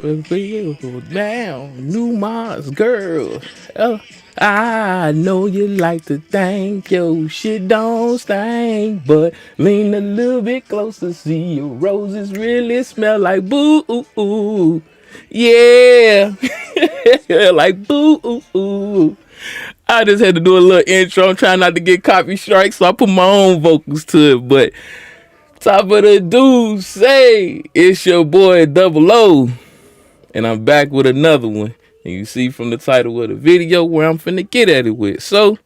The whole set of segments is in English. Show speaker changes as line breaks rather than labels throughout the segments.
Now, new Mars girl. I know you like to think your shit don't stink, but lean a little bit closer, see your roses really smell like boo. Yeah, like boo. I just had to do a little intro. I'm trying not to get copy strikes, so I put my own vocals to it. But top of the dude, say it's your boy Double O, and I'm back with another one. And you see from the title of the video where I'm finna get at it with. So,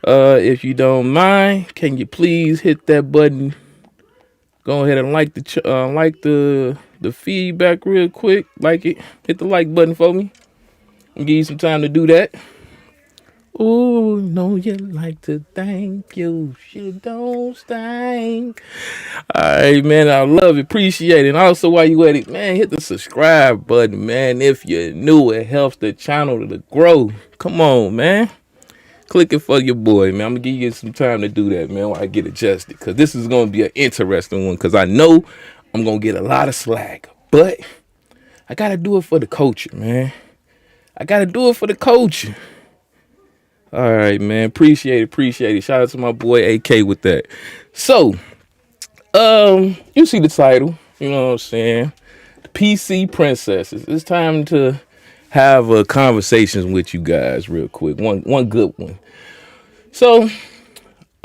if you don't mind, can you please hit that button? Go ahead and like the feedback real quick. Like it. Hit the like button for me. I'll give you some time to do that. Ooh, know you like to thank you. Shit don't stink. Alright, man, I love it, appreciate it. And also, while you at it, man, hit the subscribe button, man. If you're new, it helps the channel to grow. Come on, man. Click it for your boy, man. I'm gonna give you some time to do that, man, while I get adjusted. Cause this is gonna be an interesting one. Cause I know I'm gonna get a lot of slack. But I gotta do it for the culture, man. I gotta do it for the culture. All right, man. Appreciate it. Shout out to my boy AK with that. So, you see the title, you know what I'm saying? The PC Princesses. It's time to have a conversation with you guys real quick. One good one. So,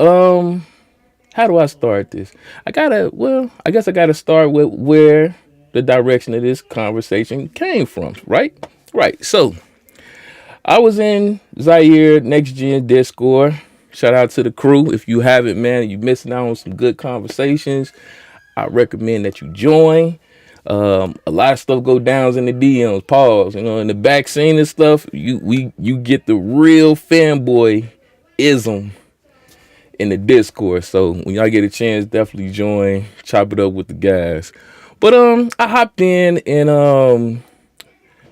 how do I start this? I guess I gotta start with where the direction of this conversation came from, right? Right. So, I was in Zaire Next Gen Discord. Shout out to the crew. If you haven't, man, you're missing out on some good conversations. I recommend that you join. A lot of stuff go downs in the DMs. Pause. You know, in the back scene and stuff, you get the real fanboy ism in the Discord. So when y'all get a chance, definitely join. Chop it up with the guys. But I hopped in and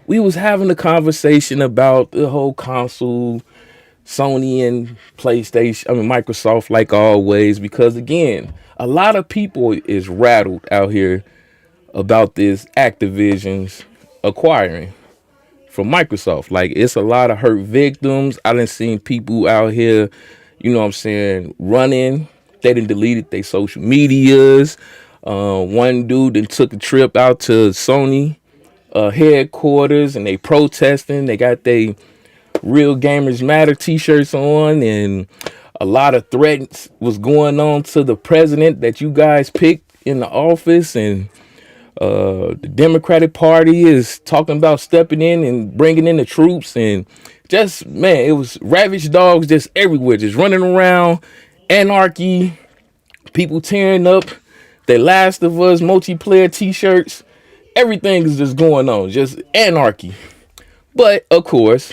we was having a conversation about the whole console, Sony and PlayStation, Microsoft, like always, because again, a lot of people is rattled out here about this Activision's acquiring from Microsoft. Like, it's a lot of hurt victims. I done seen people out here, you know what I'm saying, running. They done deleted their social medias. One dude then took a trip out to Sony headquarters and they protesting. They got they Real Gamers Matter t-shirts on, and a lot of threats was going on to the president that you guys picked in the office, and the Democratic Party is talking about stepping in and bringing in the troops, and just, man, it was ravaged dogs just everywhere, just running around, anarchy, people tearing up the Last of Us multiplayer t-shirts. Everything is just going on, just anarchy. But of course,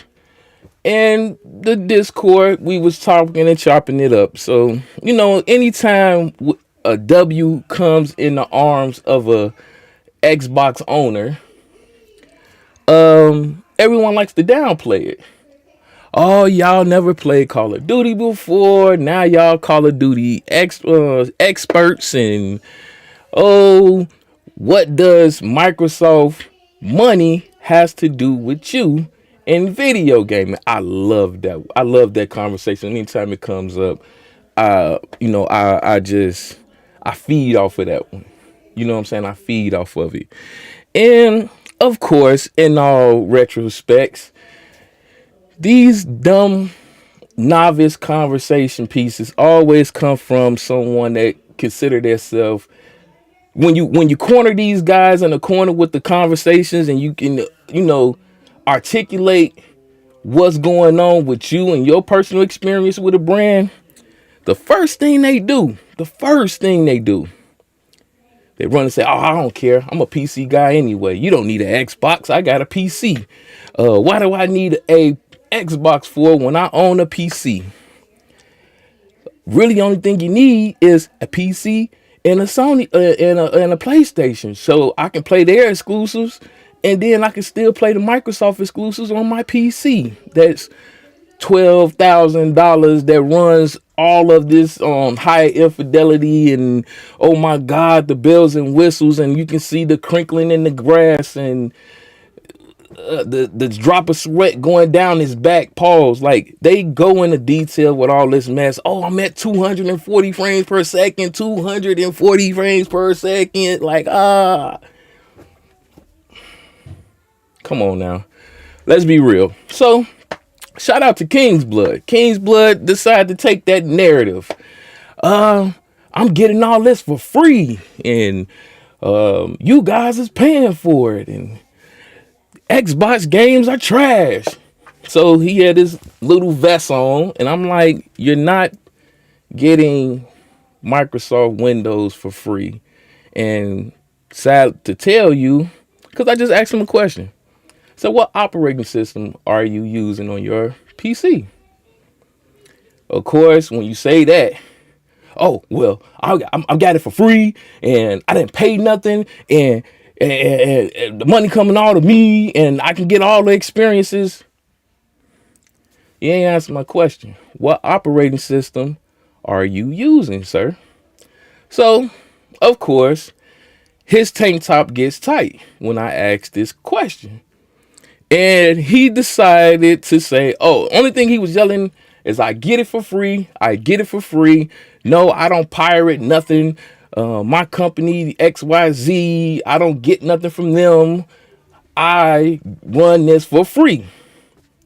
in the Discord, we was talking and chopping it up. So, you know, anytime a W comes in the arms of a Xbox owner, everyone likes to downplay it. Oh, y'all never played Call of Duty before. Now y'all Call of Duty experts, and oh, what does Microsoft money has to do with you in video gaming? I love that. I love that conversation. Anytime it comes up, I feed off of that one. You know what I'm saying? I feed off of it. And of course, in all retrospects, these dumb novice conversation pieces always come from someone that consider themselves, when you corner these guys in the corner with the conversations, and you can, articulate what's going on with you and your personal experience with a brand, the first thing they do, they run and say, oh, I don't care, I'm a PC guy anyway. You don't need an Xbox, I got a PC. Why do I need a Xbox for when I own a PC? Really, the only thing you need is a PC and a Sony and a PlayStation, so I can play their exclusives, and then I can still play the Microsoft exclusives on my PC. That's $12,000 that runs all of this high infidelity, and oh my God, the bells and whistles, and you can see the crinkling in the grass, and the drop of sweat going down his back. Pause. Like they go into detail with all this mess. Oh, I'm at 240 frames per second, 240 frames per second. Like come on now. Let's be real. So shout out to King's Blood. King's Blood decided to take that narrative. I'm getting all this for free, and you guys is paying for it, and Xbox games are trash. So he had this little vest on, and I'm like, you're not getting Microsoft Windows for free. And sad to tell you, because I just asked him a question. So what operating system are you using on your PC? Of course, when you say that, oh, well, I got it for free, and I didn't pay nothing, and the money coming all to me, and I can get all the experiences. You ain't answered my question. What operating system are you using, sir? So, of course, his tank top gets tight when I ask this question. And he decided to say, oh, only thing he was yelling is I get it for free. I get it for free. No, I don't pirate nothing. My company, XYZ, I don't get nothing from them. I run this for free.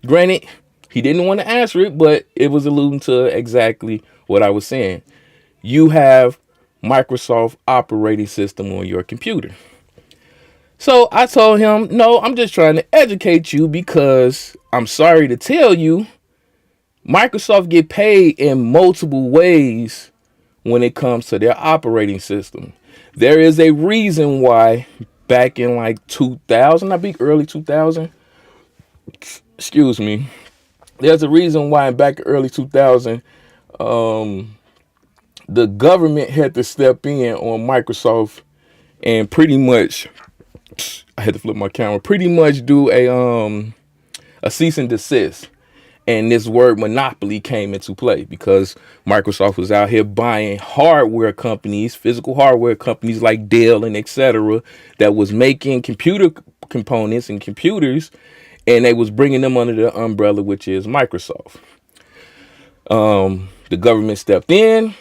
Granted, he didn't want to answer it, but it was alluding to exactly what I was saying. You have Microsoft operating system on your computer. So I told him, no, I'm just trying to educate you because I'm sorry to tell you, Microsoft get paid in multiple ways when it comes to their operating system. There is a reason why back in like 2000, I think early 2000, excuse me. There's a reason why back in early 2000, the government had to step in on Microsoft and pretty much, I had to flip my camera, pretty much do a cease and desist. And this word monopoly came into play because Microsoft was out here buying hardware companies, physical hardware companies like Dell and etc. that was making computer components and computers, and they was bringing them under the umbrella, which is Microsoft. The government stepped in.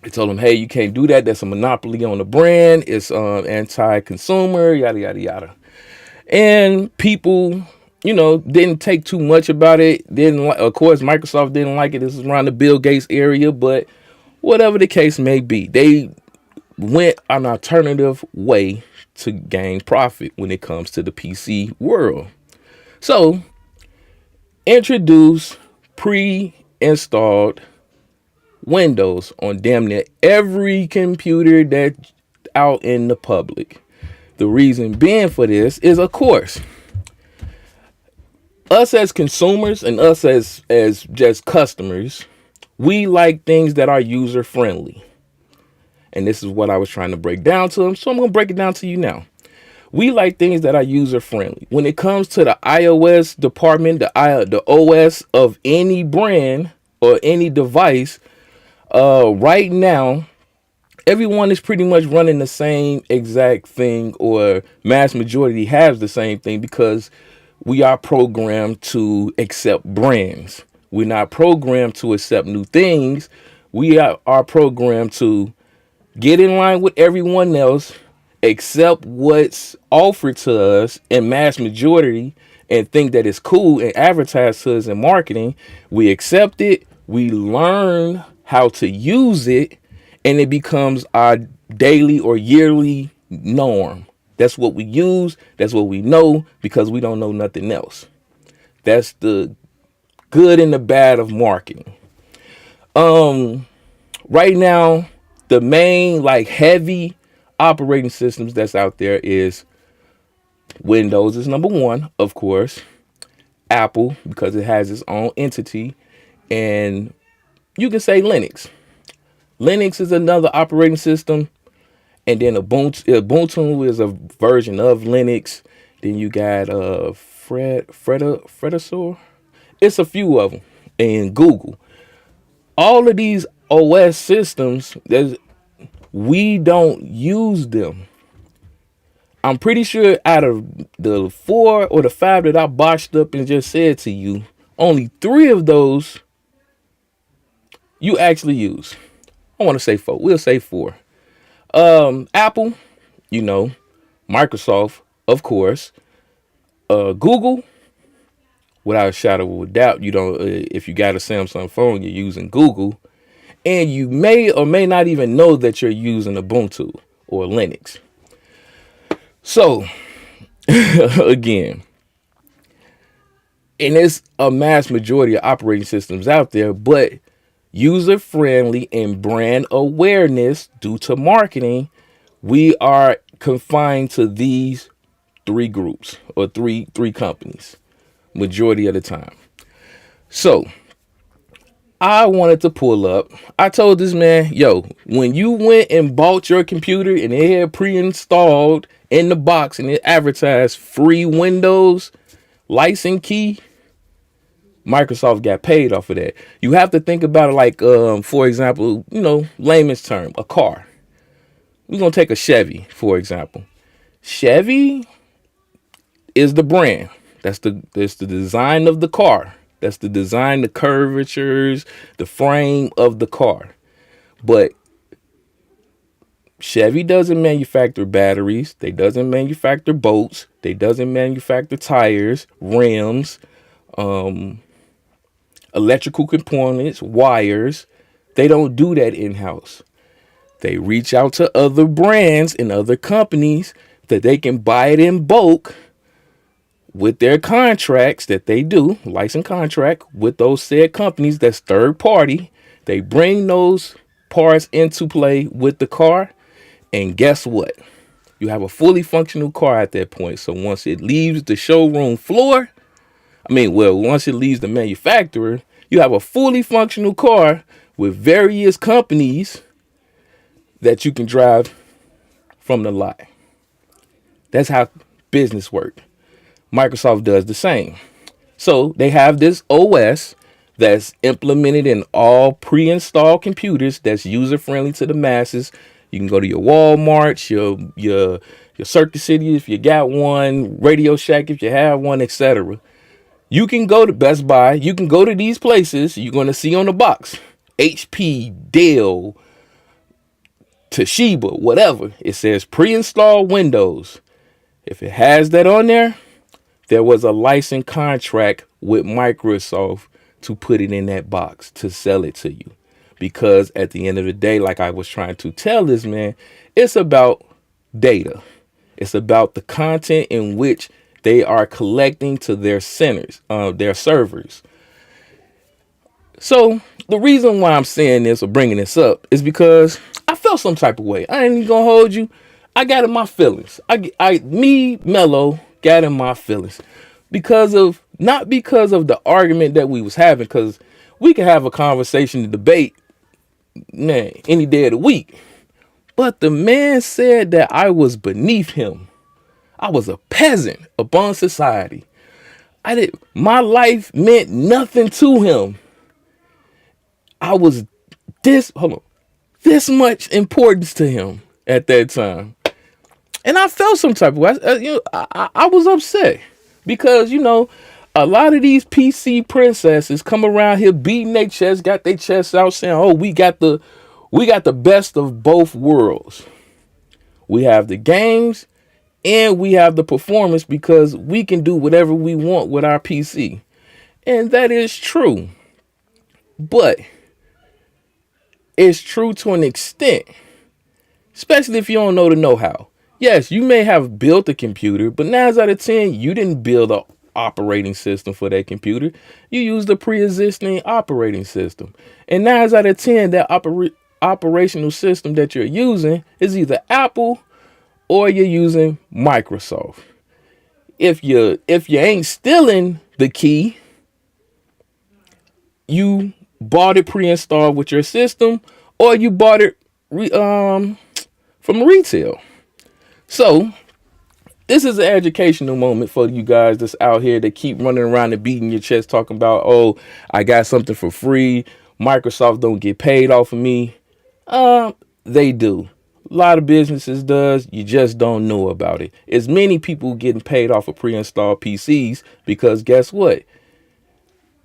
They told them, hey, you can't do that. That's a monopoly on the brand. It's anti-consumer, yada, yada, yada. And people, didn't take too much about it. Of course, Microsoft didn't like it. This is around the Bill Gates area, but whatever the case may be, they went an alternative way to gain profit when it comes to the PC world. So, introduce pre-installed Windows on damn near every computer that's out in the public. The reason being for this is, of course, us as consumers and us as just customers, we like things that are user friendly. And this is what I was trying to break down to them. So I'm going to break it down to you now. We like things that are user friendly. When it comes to the iOS department, the OS of any brand or any device, right now, everyone is pretty much running the same exact thing, or mass majority has the same thing, because we are programmed to accept brands. We're not programmed to accept new things. We are programmed to get in line with everyone else, accept what's offered to us in mass majority, and think that it's cool and advertised to us in marketing. We accept it. We learn how to use it, and it becomes our daily or yearly norm. That's what we use. That's what we know, because we don't know nothing else. That's the good and the bad of marketing. Right now, the main heavy operating systems that's out there is Windows is number one, of course. Apple, because it has its own entity, and you can say Linux. Linux is another operating system. And then Ubuntu is a version of Linux. Then you got Fredasor. It's a few of them. And Google. All of these OS systems, we don't use them. I'm pretty sure out of the 4 or the 5 that I botched up and just said to you, only 3 of those you actually use. I want to say 4. We'll say 4. Apple, you know, Microsoft, of course, Google, without a shadow of a doubt. You don't. If you got a Samsung phone, you're using Google, and you may or may not even know that you're using Ubuntu or Linux. So, again, and there's a mass majority of operating systems out there, but user friendly and brand awareness due to marketing, we are confined to these 3 groups or three companies majority of the time. So I wanted to pull up. I told this man, yo, when you went and bought your computer and it had pre-installed in the box and it advertised free Windows license key, Microsoft got paid off of that. You have to think about it like, for example, layman's term, a car. We're going to take a Chevy, for example. Chevy is the brand. That's the design of the car. That's the design, the curvatures, the frame of the car. But Chevy doesn't manufacture batteries. They doesn't manufacture bolts. They doesn't manufacture tires, rims, electrical components, wires. They don't do that in-house. They reach out to other brands and other companies that they can buy it in bulk with their contracts that they do, license contract with those said companies that's third party. They bring those parts into play with the car, and guess what? You have a fully functional car at that point. So once it leaves the showroom floor, once it leaves the manufacturer, you have a fully functional car with various companies that you can drive from the lot. That's how business works. Microsoft does the same. So they have this OS that's implemented in all pre-installed computers that's user-friendly to the masses. You can go to your Walmart, your Circuit City if you got one, Radio Shack if you have one, etc. You can go to Best Buy. You can go to these places. You're going to see on the box, HP, Dell, Toshiba, whatever. It says pre-installed Windows. If it has that on there, there was a license contract with Microsoft to put it in that box to sell it to you. Because at the end of the day, like I was trying to tell this man, it's about data. It's about the content in which they are collecting to their centers, their servers. So the reason why I'm saying this or bringing this up is because I felt some type of way. I ain't even gonna hold you. I got in my feelings. Melo, got in my feelings not because of the argument that we was having, because we can have a conversation and debate, man, any day of the week. But the man said that I was beneath him. I was a peasant upon society. My life meant nothing to him. I was this much importance to him at that time. And I felt some type of way. I was upset because, a lot of these PC princesses come around here beating their chest, got their chests out saying, oh, we got the best of both worlds. We have the games and we have the performance because we can do whatever we want with our PC. And that is true. But it's true to an extent, especially if you don't know the know-how. Yes, you may have built a computer, but 9 out of 10, you didn't build an operating system for that computer. You used a pre-existing operating system. And 9 out of 10, that operational system that you're using is either Apple or you're using Microsoft. If you ain't stealing the key, you bought it pre-installed with your system, or you bought it from retail. So this is an educational moment for you guys that's out here that keep running around and beating your chest talking about, oh, I got something for free. Microsoft don't get paid off of me. They do. A lot of businesses does. You just don't know about it. As many people getting paid off of pre-installed PCs because guess what?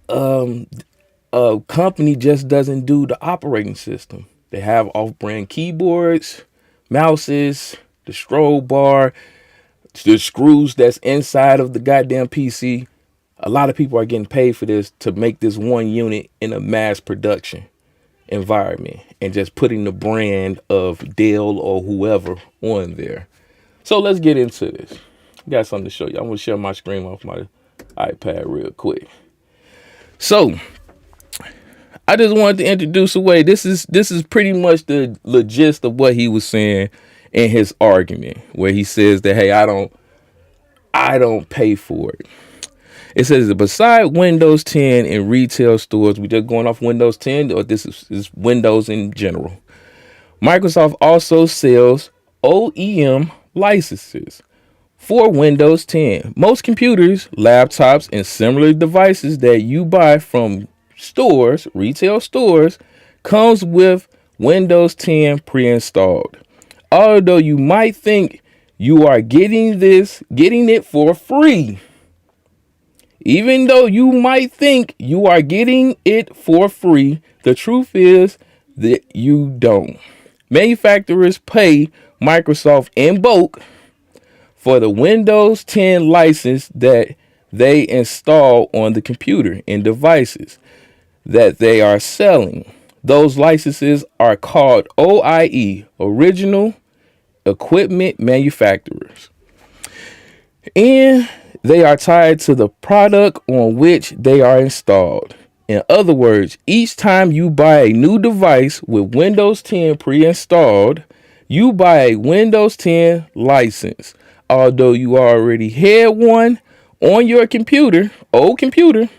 A company just doesn't do the operating system. They have off-brand keyboards, mouses, the strobe bar, the screws that's inside of the goddamn PC. A lot of people are getting paid for this to make this one unit in a mass production environment and just putting the brand of Dell or whoever on there. So let's get into this. Got something to show you. I'm gonna share my screen off my iPad real quick. So I just wanted to introduce a way. This is pretty much the gist of what he was saying in his argument, where he says that, hey, I don't pay for it. It says that beside Windows 10 in retail stores, we just going off Windows 10, or this is Windows in general. Microsoft also sells OEM licenses for Windows 10. Most computers, laptops, and similar devices that you buy from stores, retail stores, comes with Windows 10 pre-installed. Although you might think you are getting it for free. Even though you might think you are getting it for free, the truth is that you don't. Manufacturers pay Microsoft in bulk for the Windows 10 license that they install on the computer and devices that they are selling. Those licenses are called OIE, Original Equipment Manufacturers. And they are tied to the product on which they are installed. In other words, each time you buy a new device with Windows 10 pre-installed, you buy a Windows 10 license. Although you already had one on your computer, old computer,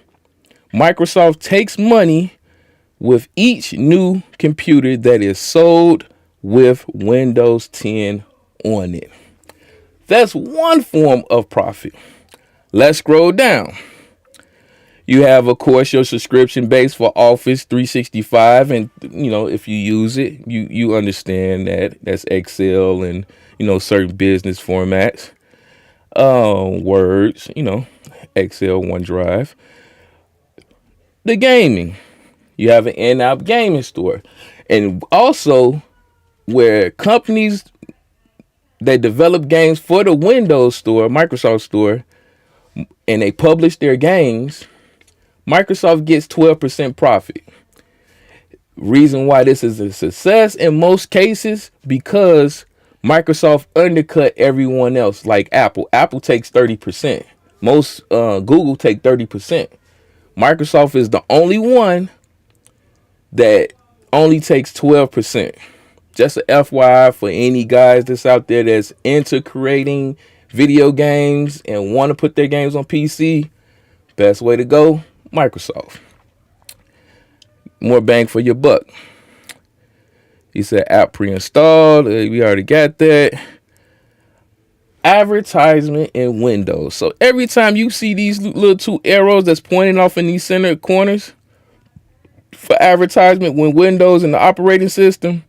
Microsoft takes money with each new computer that is sold with Windows 10 on it. That's one form of profit. Let's scroll down. You have, of course, your subscription base for Office 365. And, if you use it, you understand that that's Excel and, certain business formats. Words, Excel, OneDrive. The gaming. You have an in-app gaming store. And also where companies that develop games for the Windows store, Microsoft store, and they publish their games, Microsoft gets 12% profit. Reason why this is a success in most cases, because Microsoft undercut everyone else, like Apple. Apple takes 30%. Most Google take 30%. Microsoft is the only one that only takes 12%. Just a FYI for any guys that's out there that's into creating video games and want to put their games on PC, best way to go, Microsoft. More bang for your buck. He said app pre-installed. We already got that. Advertisement in Windows. So every time you see these little two arrows that's pointing off in these center corners for advertisement when Windows and the operating system,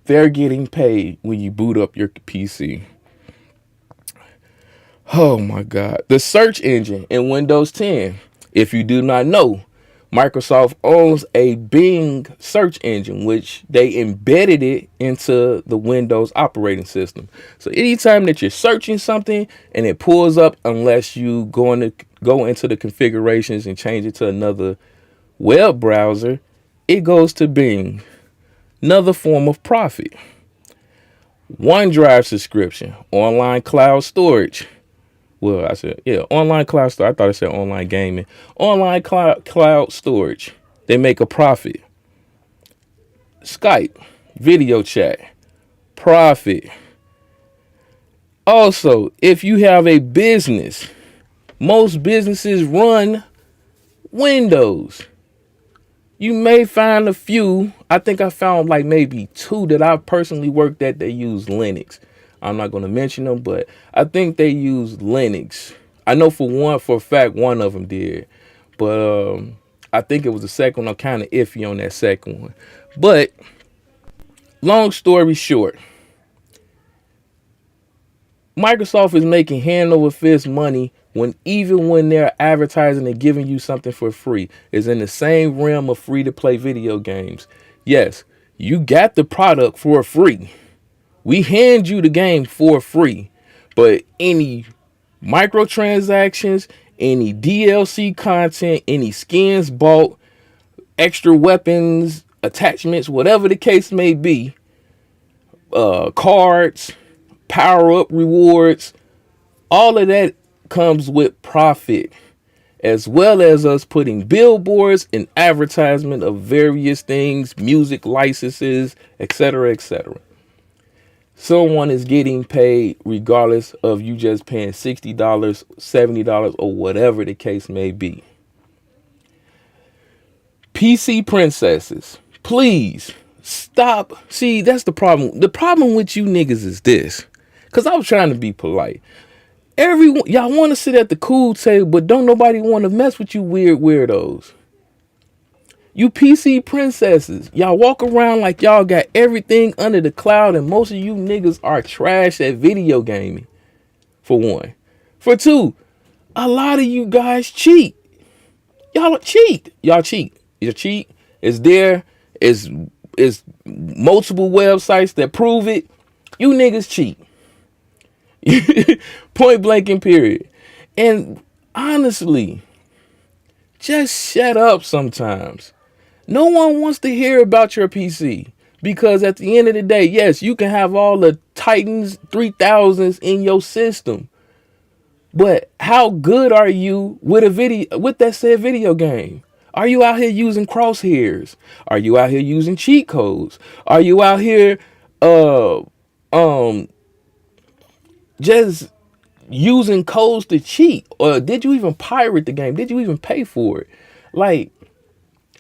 they're getting paid when you boot up your PC. Oh my God. The search engine in Windows 10. If you do not know, Microsoft owns a Bing search engine, which they embedded it into the Windows operating system. So anytime that you're searching something and it pulls up, unless you go into the configurations and change it to another web browser, it goes to Bing. Another form of profit. OneDrive subscription, online cloud storage. Well, I said, online cloud storage. I thought I said online gaming. Online cloud storage. They make a profit. Skype, video chat, profit. Also, if you have a business, most businesses run Windows. You may find a few. I think I found like maybe two that I personally worked at. They use Linux. I'm not going to mention them, but I think they use Linux. I know for a fact, one of them did. But I think it was the second one. I'm kind of iffy on that second one. But long story short, Microsoft is making hand over fist money when even when they're advertising and giving you something for free. Is in the same realm of free to play video games. Yes, you got the product for free. We hand you the game for free. But any microtransactions, any DLC content, any skins bought, extra weapons, attachments, whatever the case may be, cards, power up rewards, all of that comes with profit, as well as us putting billboards and advertisement of various things, music licenses, etc., etc. Someone is getting paid regardless of you just paying $60, $70, or whatever the case may be. PC princesses, please stop. See, that's the problem. The problem with you niggas is this. Because I was trying to be polite. Everyone, y'all want to sit at the cool table, but don't nobody want to mess with you weird weirdos. You PC princesses, y'all walk around like y'all got everything under the cloud, and most of you niggas are trash at video gaming, for one. For two, a lot of you guys cheat. Y'all cheat. Y'all cheat. You cheat. It's there. It's multiple websites that prove it. You niggas cheat. Point blank and period. And honestly, just shut up sometimes. No one wants to hear about your PC. Because at the end of the day, yes, you can have all the Titans 3000s in your system. But how good are you with that said video game? Are you out here using crosshairs? Are you out here using cheat codes? Are you out here just using codes to cheat? Or did you even pirate the game? Did you even pay for it? Like,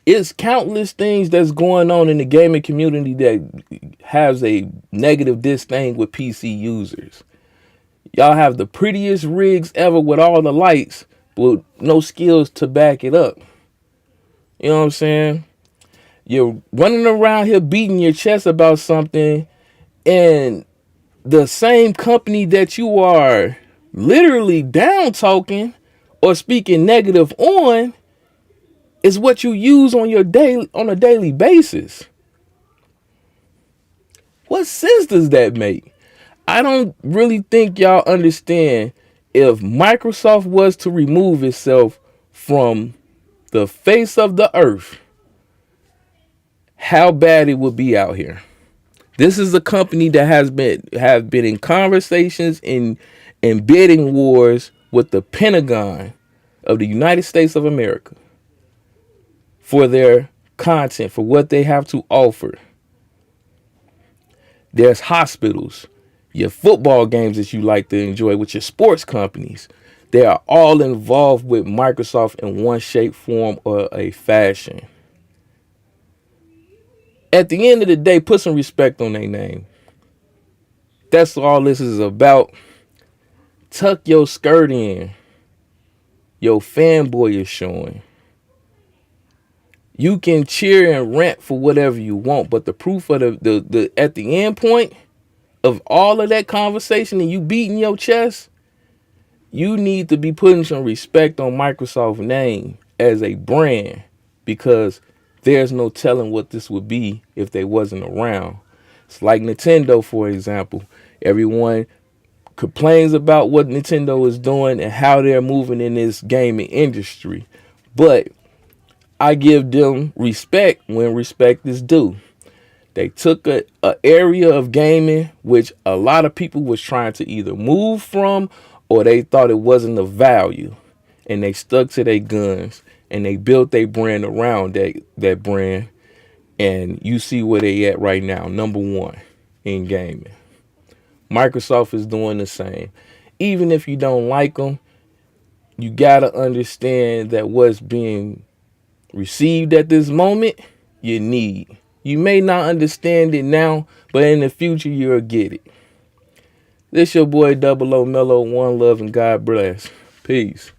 it's countless things that's going on in the gaming community that has a negative disdain with PC users. Y'all have the prettiest rigs ever with all the lights, but no skills to back it up. You know what I'm saying? You're running around here beating your chest about something, and the same company that you are literally down talking or speaking negative on is what you use on a daily basis. What sense does that make? I don't really think y'all understand if Microsoft was to remove itself from the face of the earth, how bad it would be out here. This is a company that have been in conversations in bidding wars with the Pentagon of the United States of America for their content, for what they have to offer. There's hospitals, your football games that you like to enjoy with your sports companies. They are all involved with Microsoft in one shape, form, or a fashion. At the end of the day, put some respect on their name. That's all this is about. Tuck your skirt in. Your fanboy is showing. You can cheer and rant for whatever you want, but the proof of the at the end point of all of that conversation and you beating your chest, you need to be putting some respect on Microsoft's name as a brand, because there's no telling what this would be if they wasn't around. It's like Nintendo, for example. Everyone complains about what Nintendo is doing and how they're moving in this gaming industry, but I give them respect when respect is due. They took a area of gaming which a lot of people was trying to either move from or they thought it wasn't of value, and they stuck to their guns and they built their brand around that brand, and you see where they at right now, number one in gaming. Microsoft is doing the same. Even if you don't like them, you gotta understand that what's being received at this moment, you need. You may not understand it now, but in the future you'll get it. This your boy Double O Melo, one love and God bless. Peace.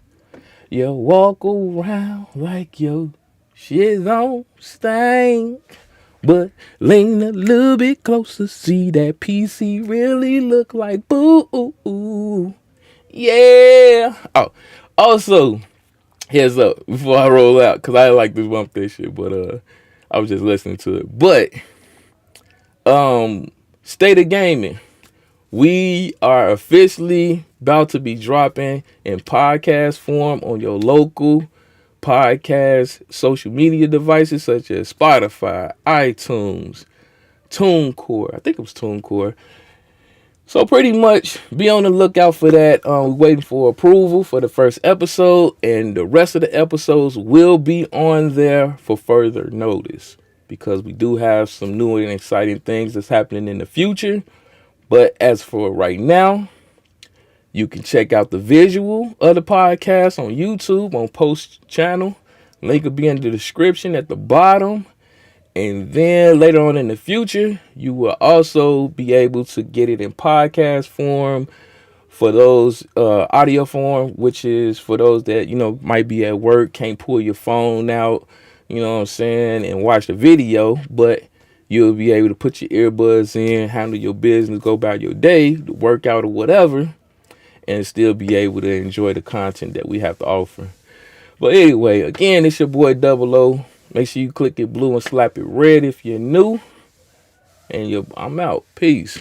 You walk around like your shit don't stink. But lean a little bit closer, see that PC really look like boo. Yeah. Oh, also, heads up before I roll out, because I like this bump this shit, but I was just listening to it. But State of Gaming, we are officially about to be dropping in podcast form on your local podcast social media devices such as Spotify, iTunes, TuneCore. I think it was TuneCore. So pretty much be on the lookout for that. We're waiting for approval for the first episode, and the rest of the episodes will be on there for further notice, because we do have some new and exciting things that's happening in the future. But as for right now, you can check out the visual of the podcast on YouTube on Post channel. Link will be in the description at the bottom. And then later on in the future, you will also be able to get it in podcast form for those audio form, which is for those that, might be at work, can't pull your phone out, you know what I'm saying, and watch the video, but you'll be able to put your earbuds in, handle your business, go about your day, work out or whatever, and still be able to enjoy the content that we have to offer. But anyway, again, it's your boy Double O. Make sure you click it blue and slap it red if you're new. And I'm out. Peace.